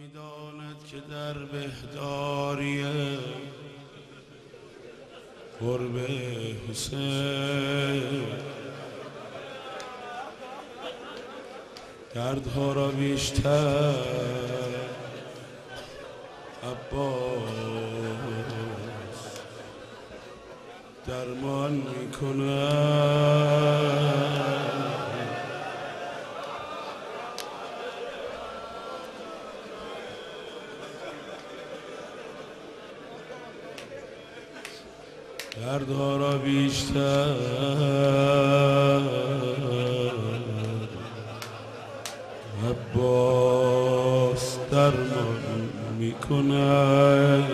میداند که در بهداری قرب حسین دردها را بیشتر عباس درمان میکند. دردها را بیشتر عباس درمان میکند.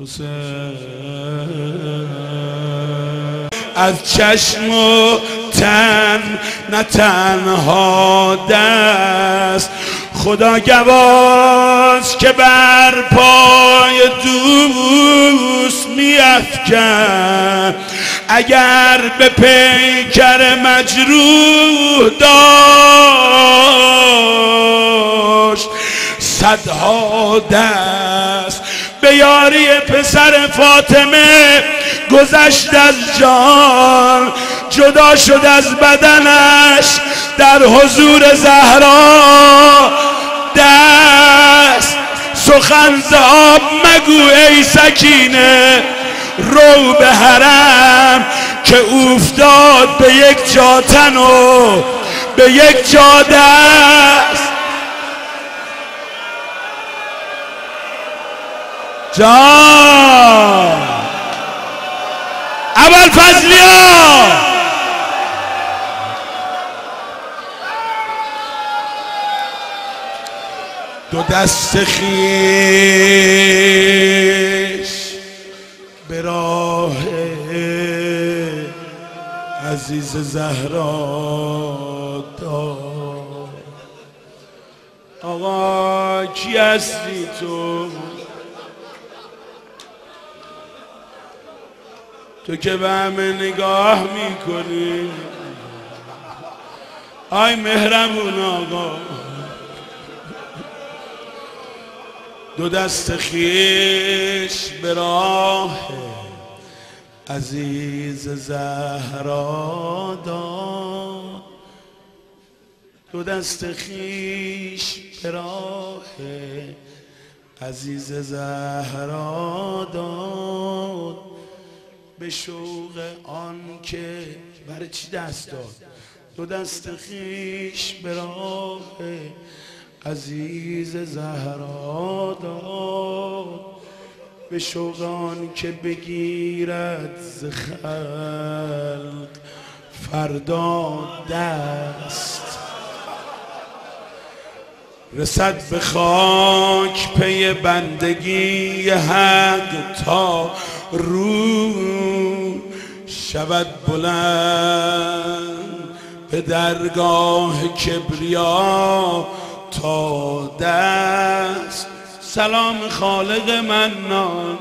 حسین از چشم و تن نه تنها دست خدا گواست که بر پای دوست میافکن. اگر به پیکر مجروح داشت صدها دست به یاری پسر فاطمه گذشت از جان، جدا شد از بدنش در حضور زهرا. دست سخن ز آب مگو ای سکینه، رو به حرم که افتاد به یک جا تن و به یک جا دست. جان ابوالفضلیا دو دست خویش به راه عزیز زهرا داد. آقا کی هستی تو که به همه نگاه میکنی؟ آی مهربون آقا، دو دست خویش به راه عزیز زهرا داد. دو دست خویش به راه عزیز زهرا داد. به شوق آن که برای چی دست داد؟ دو دست خویش به راه عزیز زهرا داد. به شوق آن که بگیرد ز خلق فردا دست. رسد به خاک پی بندگی حق تا روح شود بلند به درگاه کبریا تا دست. سلام خالق منان،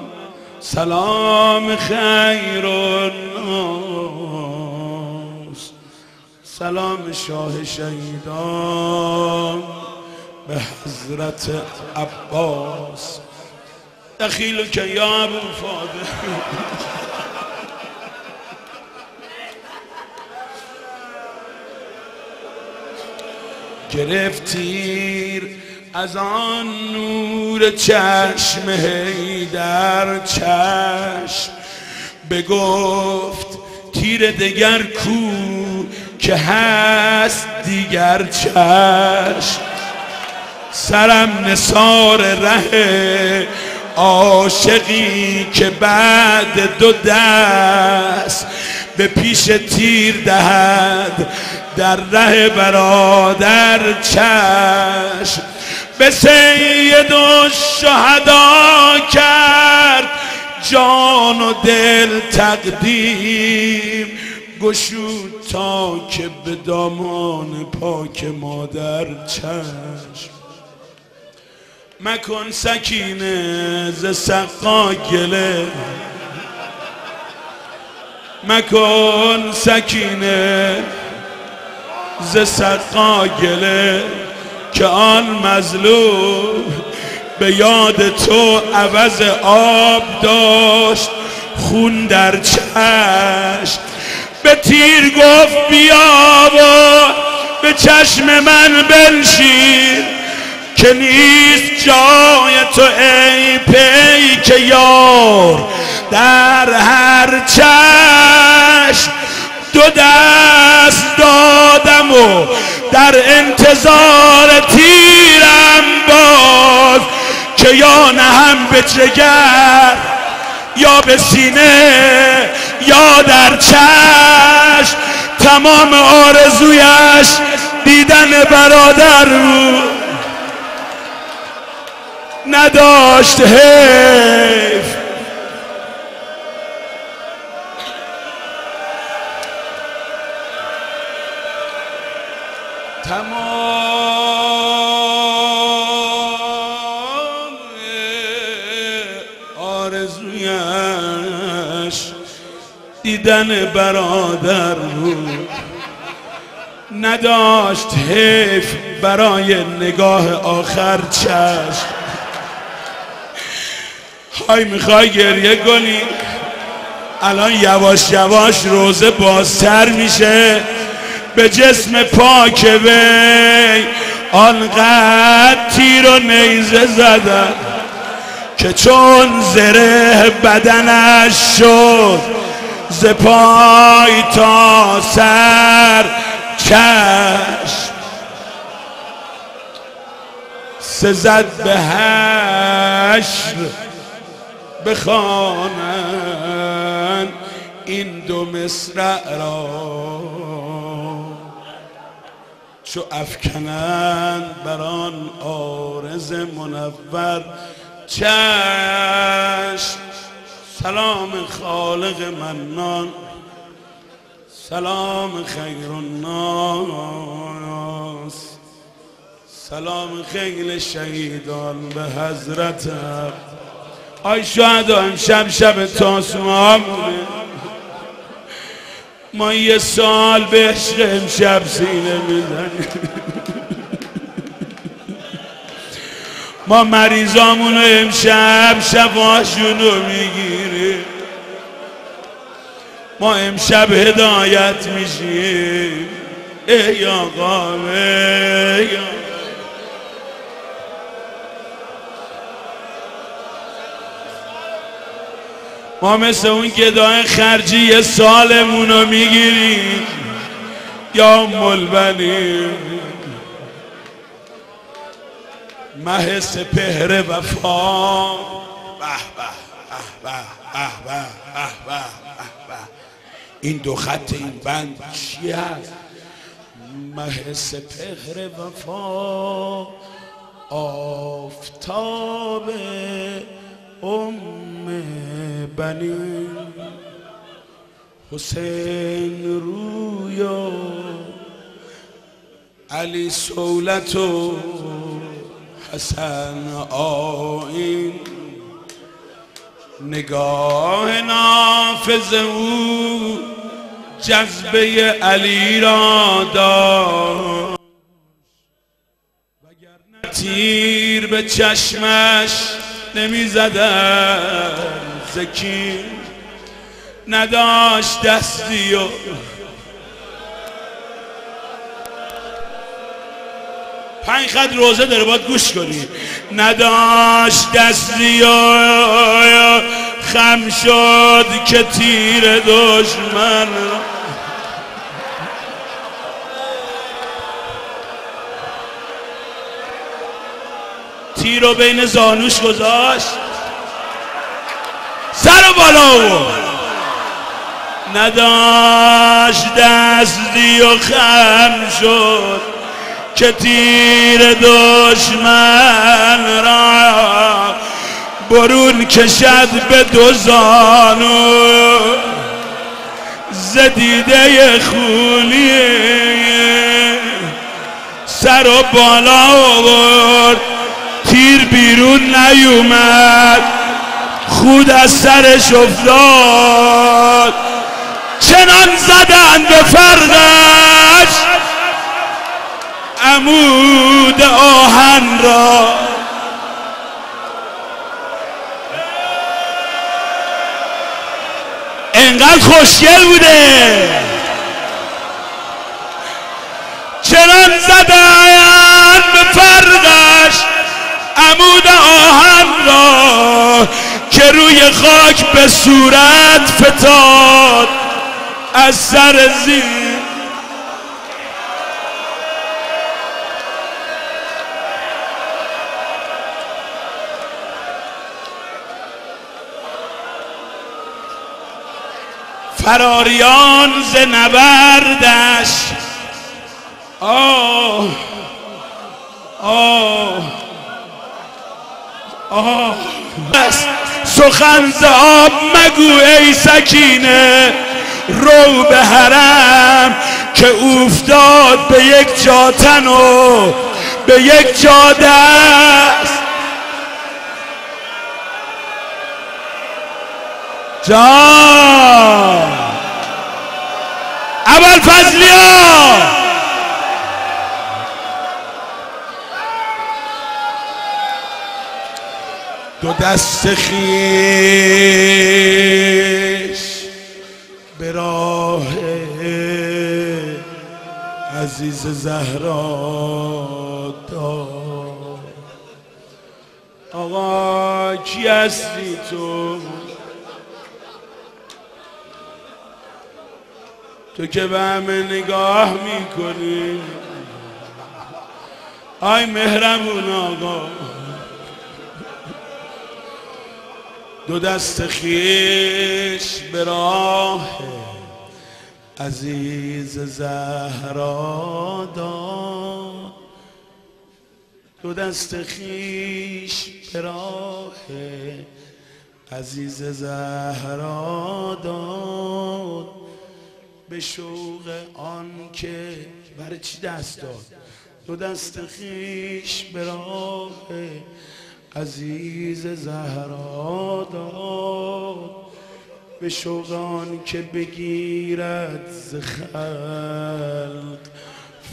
سلام خیر الناس، سلام شاه شهیدان به حضرت عباس. دخیلک یا ابوالفاضل. گرفتیر از آن نور چشم حیدر چشم، بگفت تیر دگر کو که هست دیگر چشم. سرم نثار ره عاشقی که بعد دو دست به پیش تیر دهد در ره برادر چشم. به سید الشهدا کرد جان و دل تقدیم، گشود تا که به دامان پاک مادر چشم. مکن سکینه ز سقا گله، مکن سکینه ز سقا گله که آن مظلوم به یاد تو عوض آب داشت خون در چشم. به تیر گفت بیا و به چشم من بنشین که نیست جای تو ای پیک یار در هر چشم. دو دست دادم و در انتظار تیرم باز که یا نهم به جگر یا به سینه یا در چشم. تمام آرزویش دیدن برادر بود، نداشت حیف. تمام آرزویش دیدن برادر بود، نداشت حیف برای نگاه آخر چشم. های میخوای گریه کنی؟ الان یواش یواش روزه بازتر میشه به جسم پاک وی. آنقدر تیر و نیزه زدن که چون زره بدنش شد ز پای تا سر چشم. سزد به حشر بخوانند این دو مصرع را چو افکنند بر آن عارض منور چشم. سلام خالق منان، سلام خیر الناس، سلام خیل شهیدان به حضرتم. آی شهدا امشب شب تاسوعامونه، ما یه سال به عشق امشب سینه میزنیم. ما مریضامونو امشب شفاشونو میگیریم. ما امشب هدایت میشیم. ای آقا ما مثل اون گدای خرجی یه سالمونو میگیریم. یا ملبنی مه سپهر وفا. به به به به به به. این دو خط این بند چی هست؟ مه سپهر وفا آفتاب بنی حسین رویا علی سولت و حسن آیین. نگاه نافذ او جذبه علی را داشت، وگرنه تیر به چشمش نمی زدن. زکی نداشت دستی و پنج خط روزه داره باید گوش کنی. نداشت دستی و خم شد که تیر دشمن تیر رو بین زانوش گذاشت، سر و بالا بود. نداشت دستی و خم شد که تیر دشمن را برون کشد به دو زانو. ز دیده خونی سر و بالا آورد، تیر بیرون نیومد، خود از سرش افتاد. چنان زدن به فرقش عمود آهن را انقدر خوشگل بوده چنان زدن به فرقش عمود آهن را که روی خاک به صورت فتاد از سر زیر. فراریان ز نبردش آه آه آه سخن ز آب مگو ای سکینه رو به حرم که افتاد به یک جا تن و به یک جا دست. جان ابوالفضلیا دو دست خویش به راه عزیز زهرا داد. آقا کی هستی تو که به همه نگاه میکنی؟ آی مهربون آقا دو دست خویش به راه عزیز زهرا داد. دو دست خویش به راه عزیز زهرا داد به شوق آن که برای چی دست داد؟ دو دست خویش به راه عزیز زهرا داد به شوق آن که بگیرد ز خلق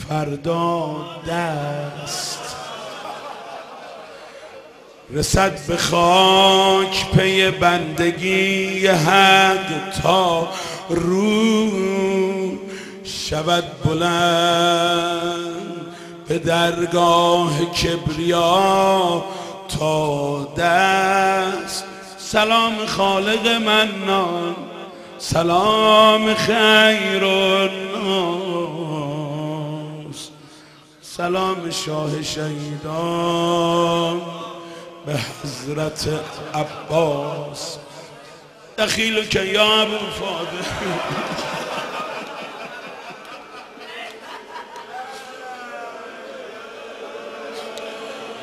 فردا دست. رسد به خاک پی بندگی حق تا روح شود بلند به درگاه کبریا تا دست. سلام خالق منان سلام خیر الناس سلام شاه شهیدان به حضرت عباس دخیل که یا ابوالفاضل.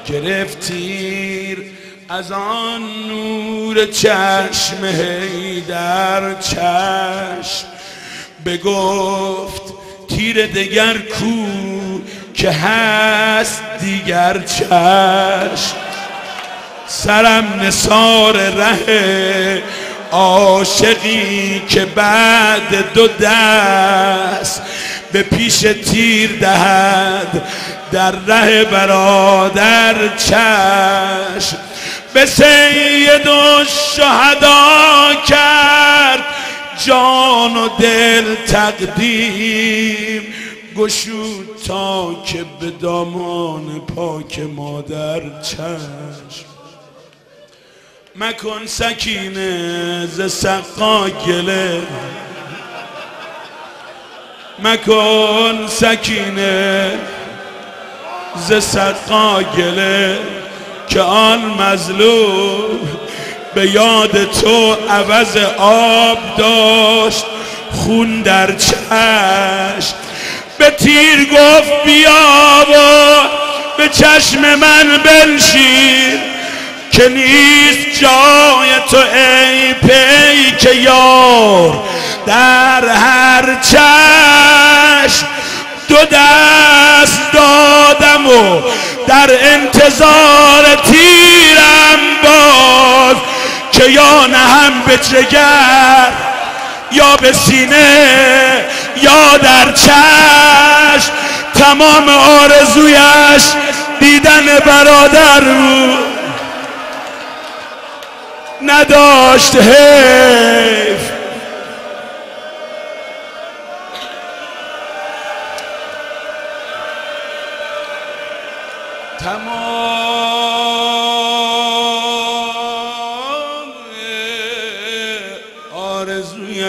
گرفتیر از آن نور چشم حیدر چشم بگفت تیر دگر کو که هست دیگر چشم. سرم نثار ره عاشقی که بعد دو دست به پیش تیر دهد در ره برادر چشم. به سید الشهدا کرد جان و دل تقدیم گشود تا که به دامان پاک مادر چشم. مکن سکینه ز سقا گله مکن سکینه ز سقا گله که آن مظلوم به یاد تو عوض آب داشت خون در چشم. به تیر گفت بیا و به چشم من بنشین که نیست جای تو ای پیک یار در هر چشم. دو دست دادم و در انتظار تیرم باز که یا نهم به جگر یا به سینه یا در چشم. تمام آرزویش دیدن برادر بود، نداشت حیف. تمام آرزویش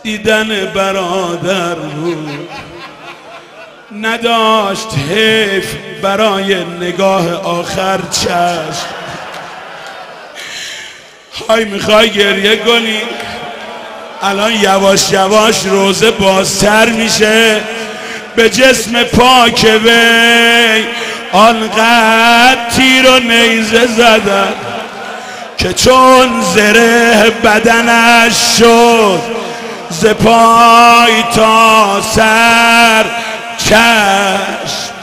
دیدن برادر بود، نداشت حیف برای نگاه آخر چشم. های میخوای گریه کنی؟ الان یواش یواش روزه بازتر میشه، به جسم پاک وی آنقدر تیر و نیزه زدن که چون زره بدنش شد ز پای تا سر چشم.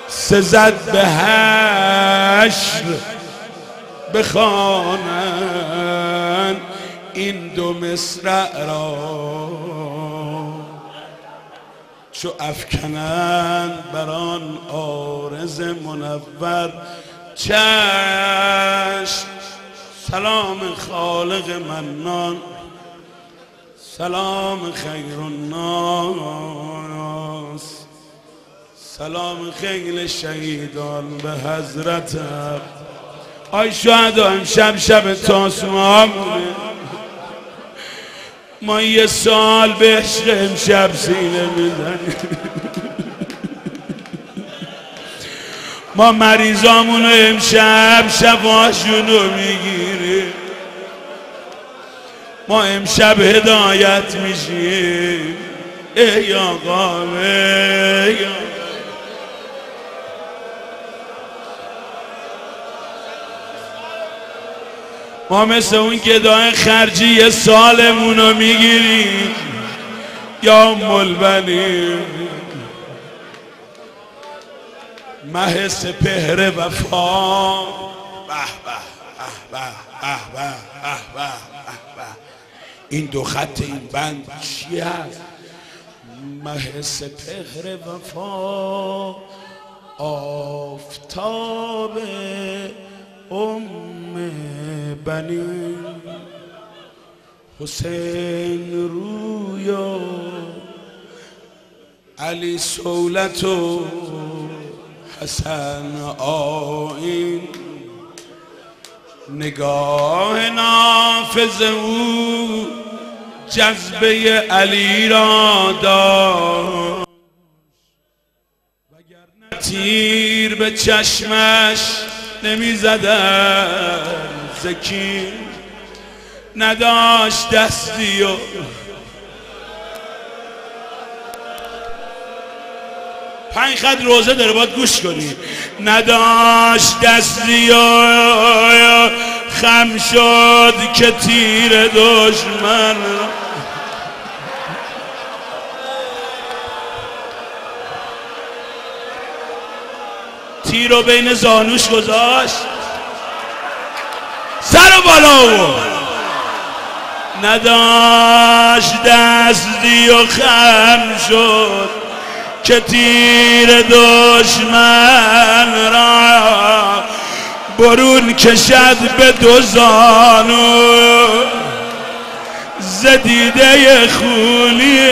سزد به حشر بخوانند این دو مصرع را، چو افکنند بر آن عارض منور چشم. سلام خالق منان، سلام خیر الناس، سلام خیل شهیدان به حضرتم. آی شهدا امشب شب تاسوعا بوده، ما یه سال به عشق امشب سینه میزنیم. ما مریضامونو امشب شفاشونو میگیریم، ما امشب هدایت میشیم. ای آقا ما مثل اون گدای خرجی یه سالمونو میگیریم. یا ملبنی مه سپهر وفا، به به به به، این دو خط این بند چی هست؟ مه سپهر وفا، آفتاب بنی، حسین رویا، علی سولت و حسن آیین. نگاه نافذ او جذبه علی را داشت، وگرنه تیر به چشمش نمی زدن. زکی نداشت دستی و پنج خط روزه داره باید گوش کنی. نداشت دستی و خم شد که تیر دشمن تیر رو بین زانوش گذاشت، سر بالا آورد. نداشت دستی و خم شد که تیر دشمن را برون کشد به دو زانو ز دیده خونی.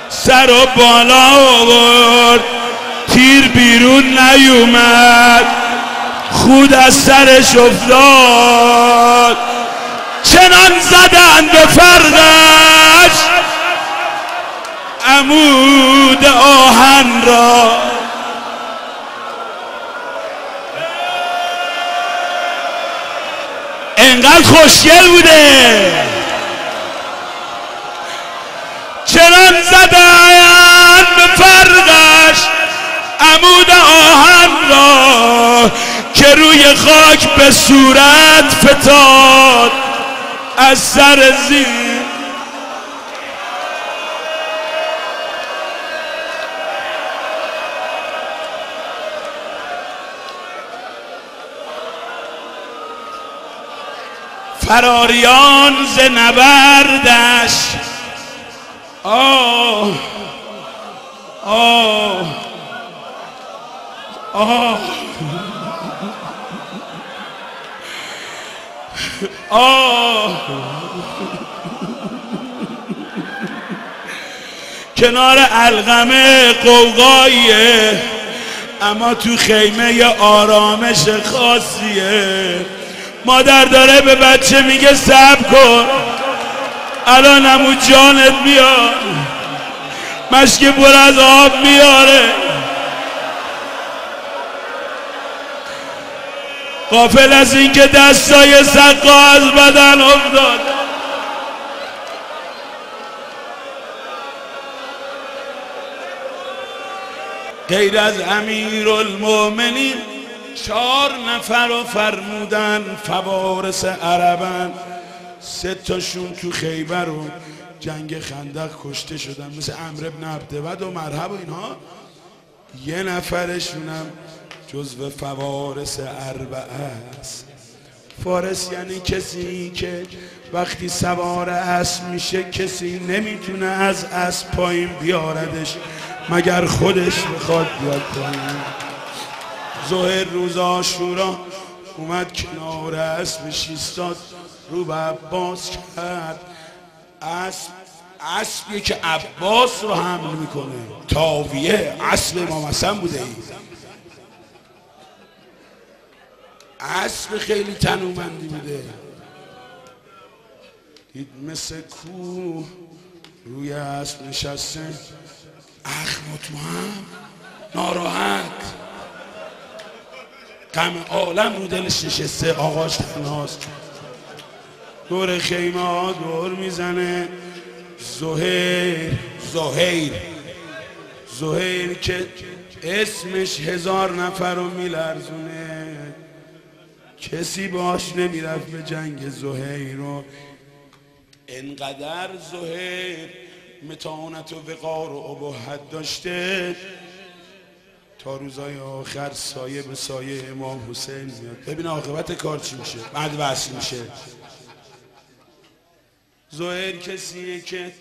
سر و بالا آورد، تیر بیرون نیومد، خود از سرش افتاد. چنان زدن به فرقش عمود آهن را، انقدر خوشگل بوده. چنان زدن به فرقش عمود آهن را که روی خاک به صورت فتاد از سر زیر. فراریان ز نبردش آه آه آه آه کنار علقمه قوقاییه، اما تو خیمه یه آرامش خاصیه. مادر داره به بچه میگه صبر کن، الان عمو جانت میاد، مشک پر از آب میاره. غافل از این که دستای سقا از بدن افتاد. غیر از امیرالمؤمنین 4 نفر رو فرمودن فوارس عربن، 3 تاشون تو خیبر و جنگ خندق کشته شدن، مثل عمرو بن عبدود و مرحب و اینها. 1 نفرشونم جزو فوارس اربعه است. فارس یعنی کسی که وقتی سوار اسب میشه کسی نمیتونه از اسب پایین بیاردش مگر خودش بخواد بیاد پایین. ظهر روز عاشورا اومد کنار اسبش ایستاد، رو به عباس کرد. اسبی که عباس رو حمل میکنه، تاویه اسب امام حسن بوده ای. اسب خیلی تنومندی بوده. دید مثل کوه روی اسب نشسته، اخ مطمئن ناراحت، غم عالم رو دلش نشسته، آقاش تنهاست. دور خیمه ها دور میزنه. زهیر که اسمش 1000 نفر رو میلرزونه، کسی باش نمیرفت به جنگ زهیر رو. انقدر زهیر متانت و وقار و ابهت داشته تا روزای آخر سایه به سایه امام حسین میاد. ببین عاقبت کار چی میشه بعد وصل میشه. زهیر کسیه که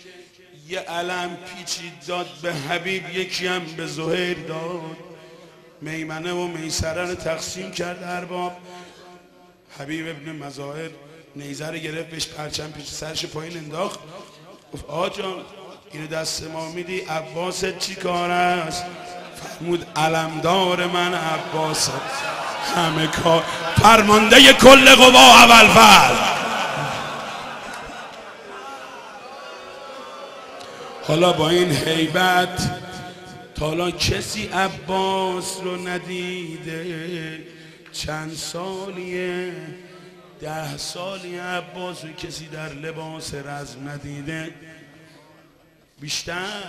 یه علم پیچید داد به حبیب، یکی هم به زهیر داد. میمنه و میسره رو تقسیم کرد ارباب. حبیب ابن مظاهر نیزه رو گرفت، بهش پرچم پیچ سرش پایین انداخت، گفت آقا جان اینو دست ما میدی، عباست چی کار است؟ فرمود علمدار من عباست، همه کار فرمانده کل قوا اولفضل. حالا با این هیبت تا حالا کسی عباس رو ندیده. چند سالیه 10 سالی عباس رو کسی در لباس رزم ندیده. بیشتر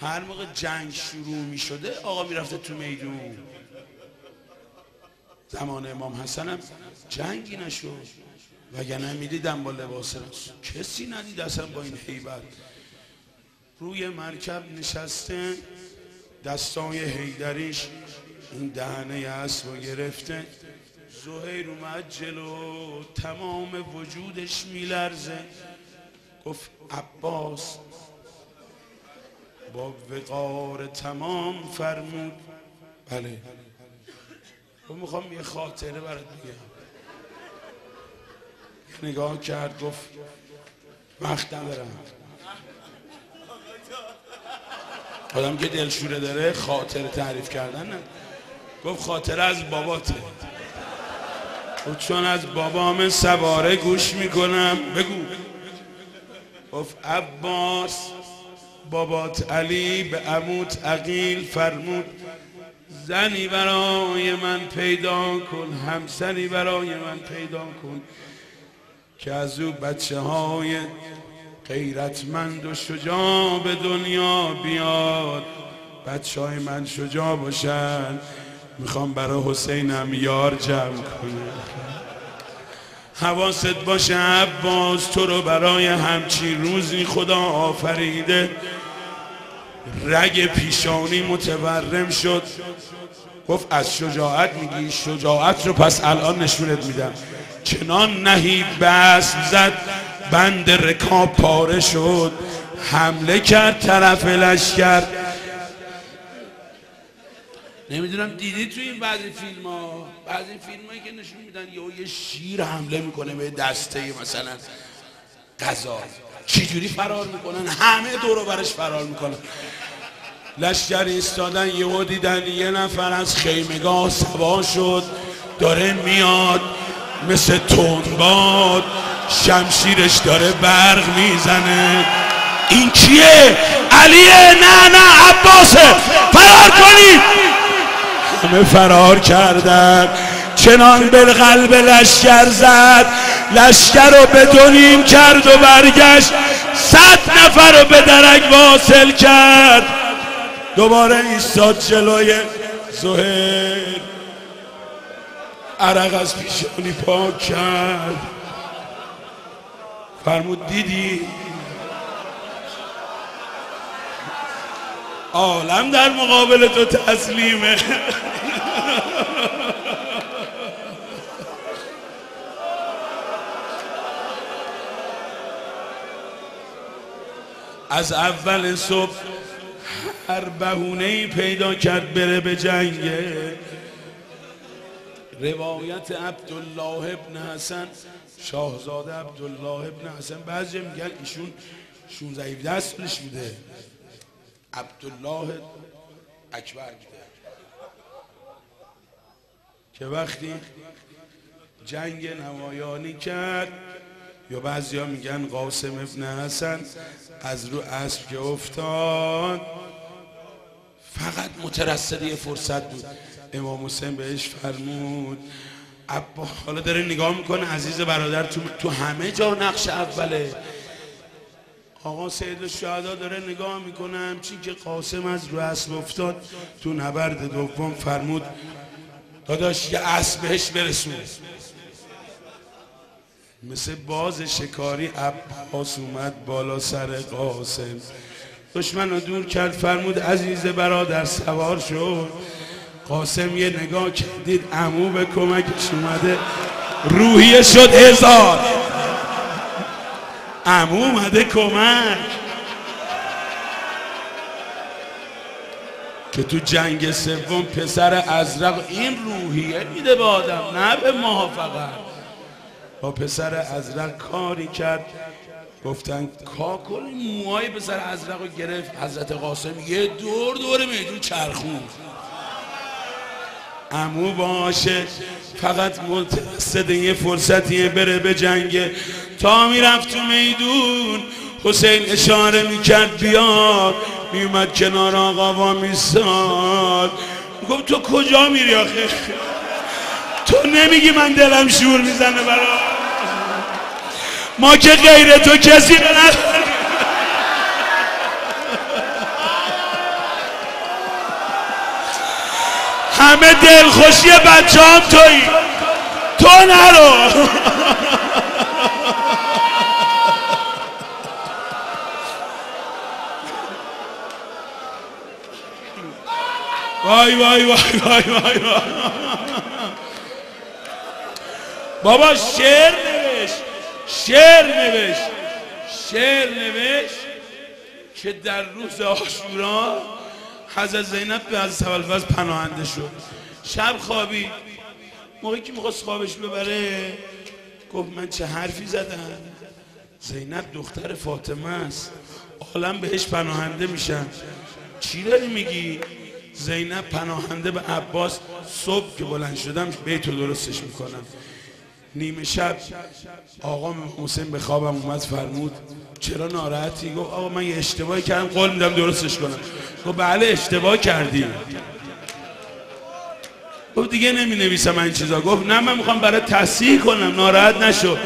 هر موقع جنگ شروع می شده آقا می رفته تو میدون. زمان امام حسن هم جنگی نشد، وگرنه می دیدم با لباس رزم. کسی ندید اصلا با این هیبت. روی مرکب نشسته، دستای حیدریش این دهنه اسب رو گرفته. زهیر اومد جلو، تمام وجودش میلرزه. گفت عباس با وقار تمام فرمود بله. و میخوام یه خاطره برات بگم. نگاه کرد گفت وقت ندارم. آدم که دلشوره داره خاطره تعریف کردن نه. گفت خاطره از باباته. چون از بابام سواره گوش میکنم. بگو. گفت عباس بابات علی به عموت عقیل فرمود زنی برای من پیدا کن، همسری برای من پیدا کن که از او بچه های غیرتمند و شجاع به دنیا بیاد. بچه های من شجاع باشن، میخوام برای حسینم یار جمع کنه. حواست باشه عباس تو رو برای همچین روزی خدا آفریده. رگ پیشانی متورم شد. گفت از شجاعت میگی؟ شجاعت رو پس الان نشونت میدم. چنان نهیب بسم زد بند رکاب پاره شد، حمله کرد طرف لشکر. نمیدونم دیدی توی این بعضی فیلم ها، بعضی فیلم هایی که نشون میدن یه شیر حمله میکنه به دسته مثلا غذا، چجوری فرار میکنن؟ همه دور و برش فرار میکنن. لشکر ایستادن، یهو دیدن یه نفر از خیمگاه سوار شد، داره میاد مثل تندباد، شمشیرش داره برق میزنه. این کیه؟ علیه؟ نه عباسه، فرار کنید. همه فرار کردن. چنان به قلب لشکر زد، لشکر رو به دو نیم کرد و برگشت. 100 نفر رو به درک واصل کرد. دوباره ایستاد جلوی زهیر، عرق از پیشانی پاک کرد، فرمود دیدی؟ عالم در مقابل تو تسلیمه. از اول صبح هر بهونه‌ای پیدا کرد بره به جنگه. روایت عبدالله ابن حسن، شاهزاده عبدالله ابن حسن، بعضی میگن ایشون 16-17 سالش بوده، عبدالله اکبر بوده، که وقتی جنگ نمایانی کرد، یا بعضی ها میگن قاسم ابن حسن از رو اسب که افتاد، فقط مترصد یه فرصت بود. امام حسین بهش فرمود عبا، حالا داره نگاه میکنه عزیز برادر، تو همه جا نقش اوله. آقا سید الشهدا داره نگاه میکنه، همچین که قاسم از رو اسب افتاد تو نبرد دوم، فرمود داداش یه اسب بهش برسون. مثل باز شکاری عباس اومد بالا سر قاسم، دشمن رو دور کرد، فرمود عزیز برادر سوار شد. قاسم یه نگاه کردید عمو به کمکش اومده، روحیه شد 1000. عمو اومده کمک، که تو جنگ سوم پسر ازرق این روحیه میده به آدم، نه به ما فقط. با پسر ازرق کاری کرد، گفتن کاکل موهای پسر ازرق رو گرفت. حضرت قاسم یه دور میدون چرخوند. عمو باشه فقط متوسط یه فرصتیه بره به جنگه. تا میرفت تو میدون حسین اشاره میکرد بیاد، میومد کنار آقا و میستاد، گفت تو کجا میری آخه؟ تو نمیگی من دلم شور میزنه برا ما که غیر تو کسی رو نداریم. همه دلخوشی بچه هم تویی، تو نرو. وای وای وای وای وای وای. بابا شعر نوشت که در روز عاشورا حضرت زینب به حضرت ابوالفضل پناهنده شد. شب خوابید، موقعی که میخواست خوابش ببره گفت من چه حرفی زدم؟ زینب دختر فاطمه است، عالم بهش پناهنده میشن، چی داری میگی؟ زینب پناهنده به عباس، صبح که بلند شدم بیتو درستش میکنم. نیمه شب آقا حسین به خوابم اومد، فرمود چرا ناراحتی؟ گفت آقا من یه اشتباهی کردم، قول میدم درستش کنم. گفت بله اشتباه کردی. گفت دیگه نمی نویسم من این چیزا. گفت نه من میخوام برای تصحیح کنم، ناراحت نشو.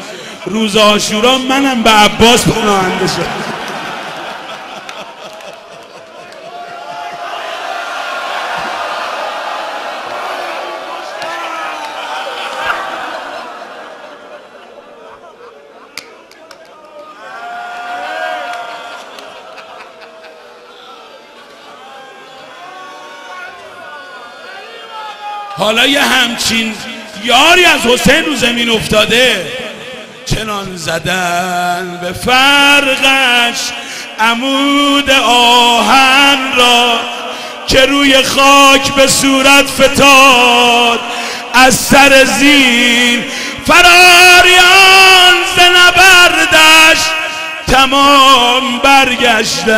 روز عاشورا منم به عباس پناهنده شدم. حالا یه همچین یاری از حسین رو زمین افتاده، چنان زدن به فرقش عمود آهن را که روی خاک به صورت فتاد از سر زین. فراریان ز نبردش تمام برگشتن.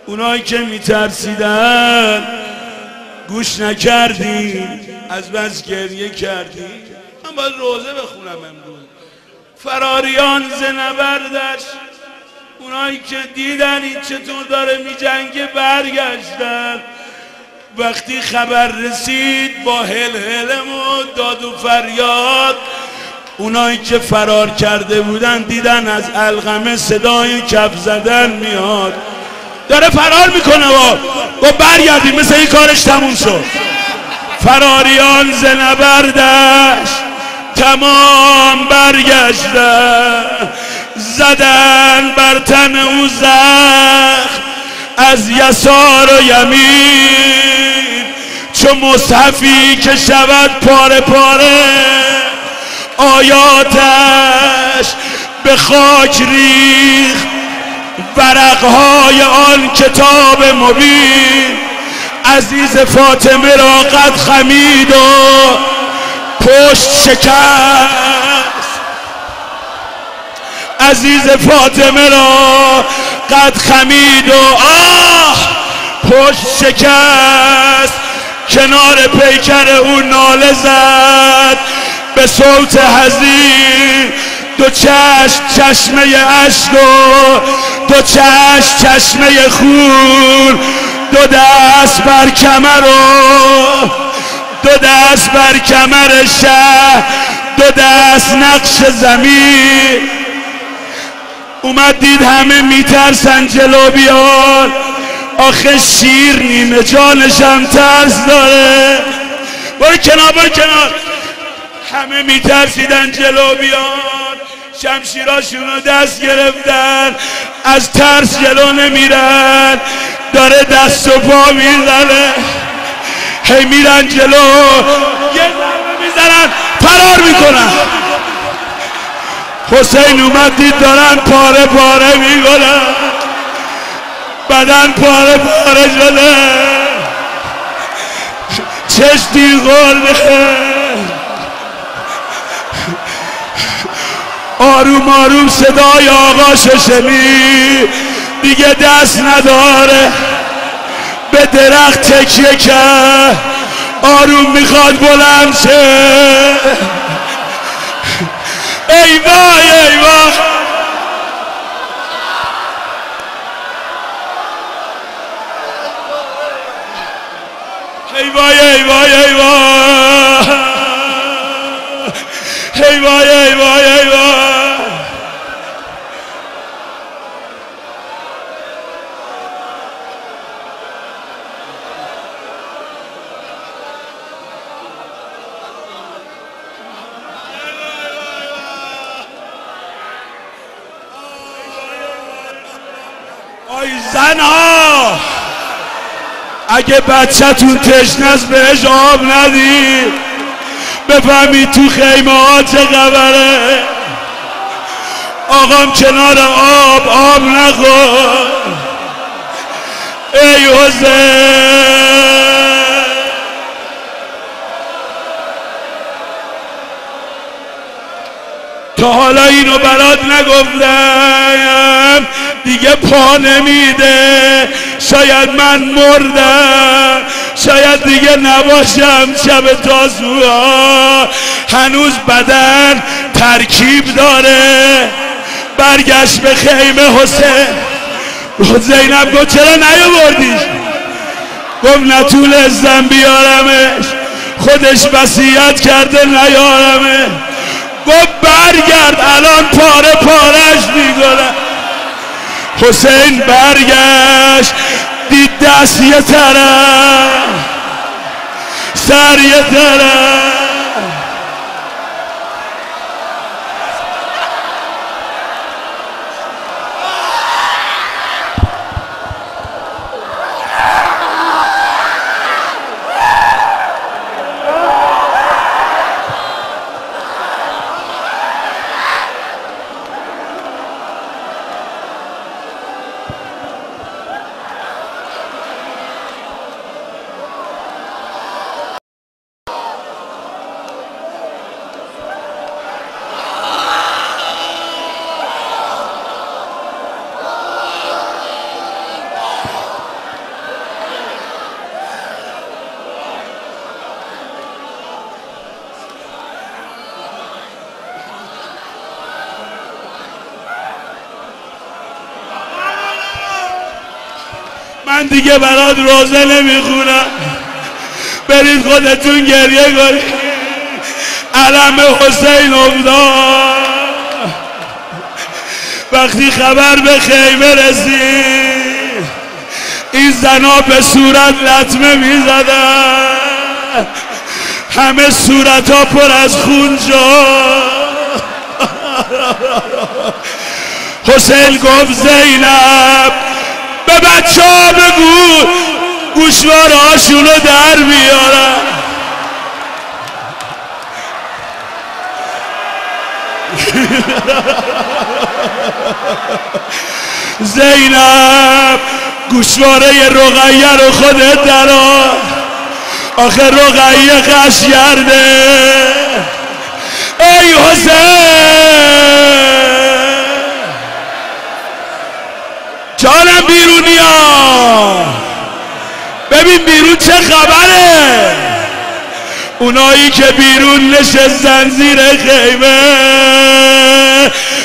اونایی که میترسیدن گوش نکردی، از بس گریه کردی. من باید روزه بخونم امروز. فراریان ز نبردش، اونایی که دیدن این چطور داره میجنگه برگشتن. وقتی خبر رسید با هلهلم و داد و فریاد، اونایی که فرار کرده بودن دیدن از علقمه صدای کف زدن میاد، داره فرار میکنه و برگردیم، مثل این کارش تموم شد. فراریان ز نبردش تمام برگشتن، زدن بر تن او زخم از یسار و یمین، چو مصحفی که شود پاره پاره آیاتش به خاک ریخت ورقهای آن کتاب مبین. عزیز فاطمه را قد خمید و پشت شکست، عزیز فاطمه را قد خمید و پشت شکست. کنار پیکر او ناله زد به صوت حزین، دو چشم چشمه اشک و دو چشم چشمه خون، دو دست بر کمر و دو دست بر کمر شه، دو دست نقش زمین. اومد دید همه میترسن جلو بیاد، آخه شیر نیمه جانشم ترس داره. برو کنار برو کنار. همه میترسیدن جلو بیاد، شمشیراشون رو دست گرفتن، از ترس جلو نمیرن، داره دست و پا میزنه، هی میرن جلو، یه ضربه میزنن فرار میکنن. حسین اومد دید دارن پاره پاره میکنن، بدن پاره پاره شده، چشتی خورده. آروم آروم صدای آقاشو شنید، دیگه دست نداره، به درخت تکیه کرد، آروم میخواد بلند شه. ای وای ای وای، ای وای ای وای ای وای، ای وای ای وای ای وای. آی زنها، اگه بچه‌تون تشنه است بهش آب ندید، بفهمید تو خیمه ها چه خبره. آقام کنار آب نخور. ای حسین، تا حالا اینو برات نگفتم، دیگه پا نمیده. شاید من مردم، شاید دیگه نباشم شب تاسوعا، هنوز بدن ترکیب داره. برگشت به خیمه حسین. زینب گفت چرا نیاوردیش؟ گفت نتونستم بیارمش، خودش وصیت کرده نیارمش. گفت برگرد الان پاره پارش میکنم. حسین برگشت، دید دست یه طرف، سر یه طرف. من دیگه برات روزه نمیخونم، برید خودتون گریه کنید. علم حسین افتاد، وقتی خبر به خیمه رسید این زنا به صورت لطمه میزدن، همه صورت ها پر از خون شد. حسین گفت زینب به بچه ها بگو گوشواره هاشونو در بیارن. زینب گوشواره رقیه رو خودت درآر، آخه رقیه خشگرده. ای حسین جانم بیرونیا، ببین بیرون چه خبره. اونایی که بیرون نشستن زیر خیمه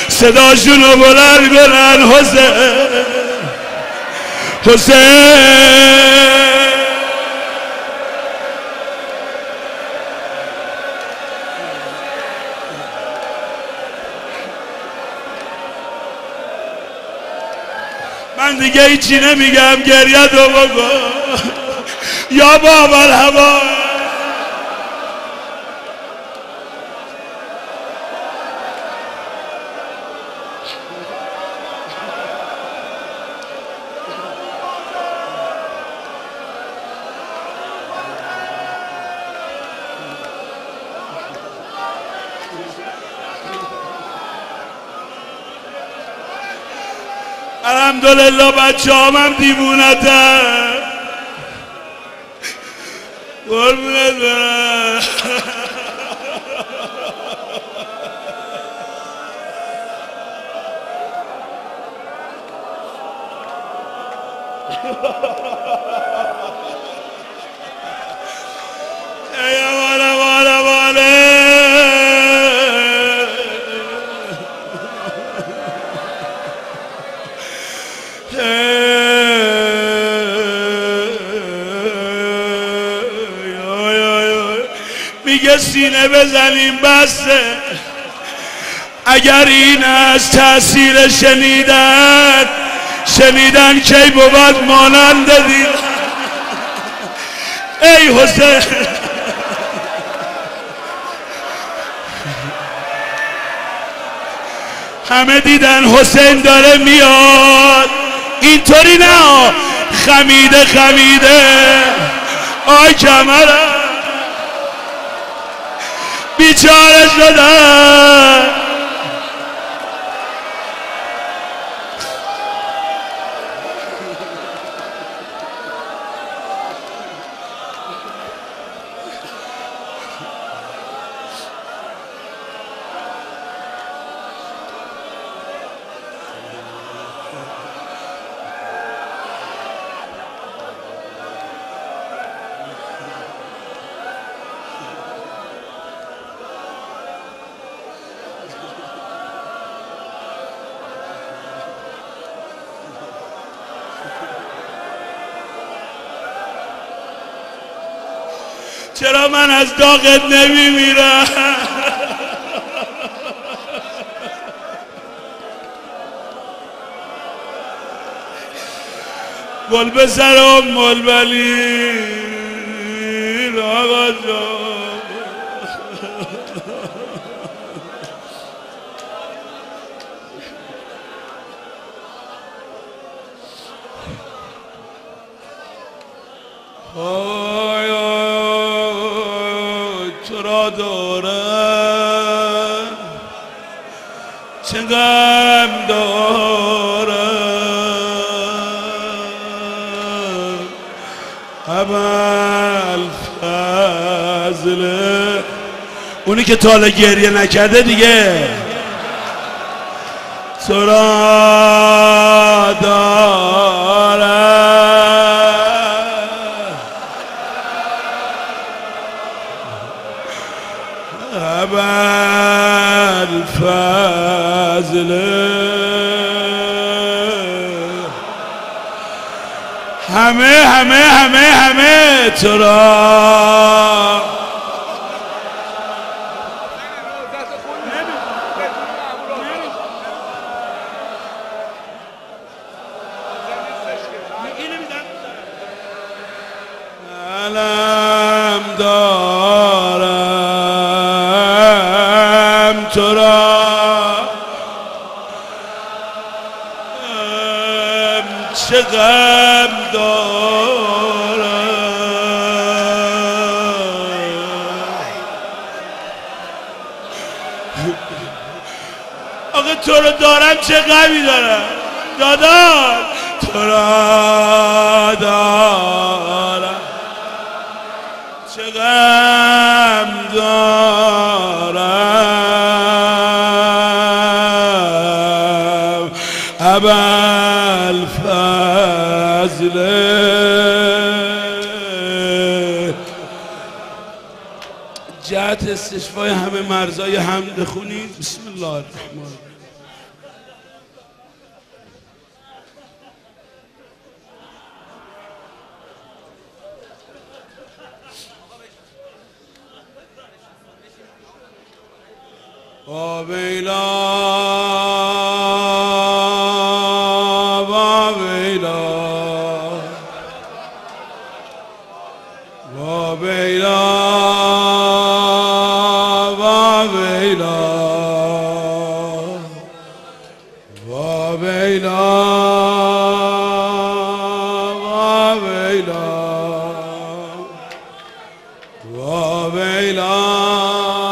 صداشونو بلند کنن حسین حسین. من دیگه هیچی نمیگم، گریه رو بکن یا بابا الهوا. الحمدلله بچه هم دیوونتن، قربونت برم. میگه سینه بزنیم بسته، اگر این از تأثیر شنیدن کی بود مانند دید. ای حسین همه دیدن حسین داره میاد، اینطوری نه خمیده آی کمرم بیچاره شدن. چرا من از داغت نمیمیرم؟ گل به سرم ملبلی آقا جان. دارم چه غم دارم ابوالفضل، اونی که تا حالا گریه نکرده دیگه تو را دارم. ابوالفضل همه تو را علم دارم تو را چه غم دارم آقا تو رو دارم چه غمی دارم دادار تو را دارم چه غم دارم ابوالفضل جهت استشفای همه مرزای حمد خونید. بسم الله الرحمن الرحیم. ویلا ویلا ویلا ویلا ویلا ویلا ویلا